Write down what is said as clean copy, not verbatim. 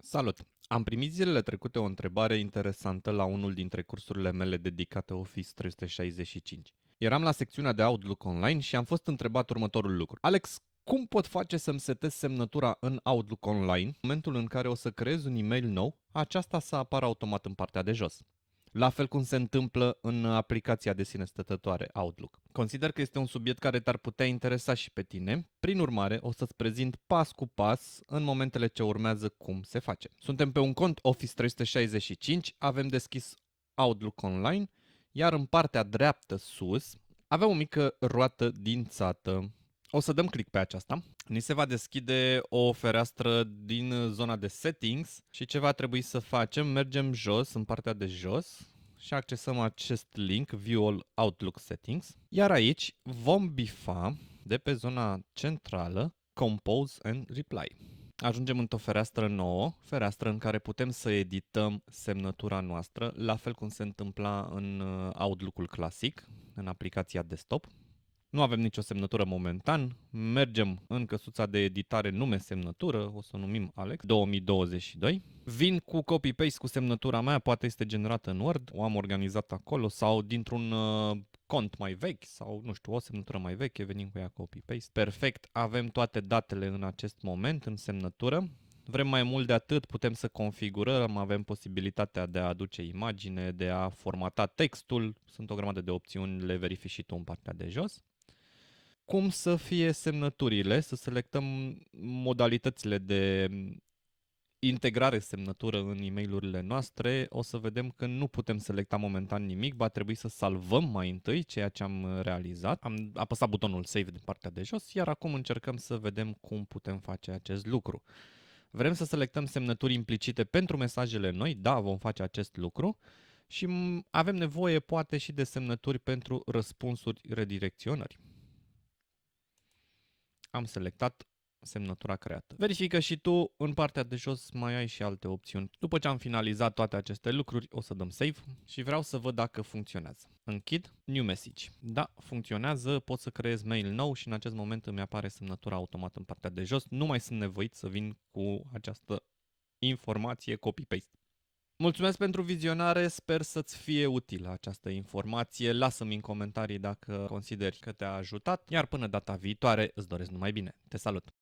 Salut! Am primit zilele trecute o întrebare interesantă la unul dintre cursurile mele dedicate Office 365. Eram la secțiunea de Outlook Online și am fost întrebat următorul lucru. Alex, cum pot face să-mi setez semnătura în Outlook Online? În momentul în care o să creez un e-mail nou, aceasta să apară automat în partea de jos. La fel cum se întâmplă în aplicația de sine stătătoare Outlook. Consider că este un subiect care te-ar putea interesa și pe tine, prin urmare o să-ți prezint pas cu pas în momentele ce urmează cum se face. Suntem pe un cont Office 365, avem deschis Outlook Online, iar în partea dreaptă sus avem o mică roată dințată. O să dăm click pe aceasta. Ni se va deschide o fereastră din zona de settings și ce va trebui să facem, mergem jos, în partea de jos și accesăm acest link, View All Outlook Settings, iar aici vom bifa de pe zona centrală Compose and Reply. Ajungem într-o fereastră nouă, fereastră în care putem să edităm semnătura noastră, la fel cum se întâmpla în Outlook-ul clasic, în aplicația desktop. Nu avem nicio semnătură momentan, mergem în căsuța de editare nume semnătură, o să o numim Alex 2022. Vin cu copy-paste cu semnătura mea, poate este generată în Word, o am organizat acolo sau dintr-un cont mai vechi sau nu știu, o semnătură mai veche, venim cu ea copy-paste. Perfect, avem toate datele în acest moment în semnătură. Vrem mai mult de atât, putem să configurăm, avem posibilitatea de a aduce imagine, de a formata textul, sunt o grămadă de opțiuni, le verifici și tu în partea de jos. Cum să fie semnăturile, să selectăm modalitățile de integrare semnătură în e-mail-urile noastre, o să vedem că nu putem selecta momentan nimic, va trebui să salvăm mai întâi ceea ce am realizat. Am apăsat butonul Save din partea de jos, iar acum încercăm să vedem cum putem face acest lucru. Vrem să selectăm semnături implicite pentru mesajele noi, da, vom face acest lucru și avem nevoie poate și de semnături pentru răspunsuri redirecționări. Am selectat semnătura creată. Verifică și tu, în partea de jos mai ai și alte opțiuni. După ce am finalizat toate aceste lucruri, o să dăm save și vreau să văd dacă funcționează. Închid New Message. Da, funcționează, pot să creez mail nou și în acest moment îmi apare semnătura automat în partea de jos. Nu mai sunt nevoit să vin cu această informație copy-paste. Mulțumesc pentru vizionare, sper să-ți fie utilă această informație. Lasă-mi în comentarii dacă consideri că te-a ajutat, iar până data viitoare îți doresc numai bine. Te salut!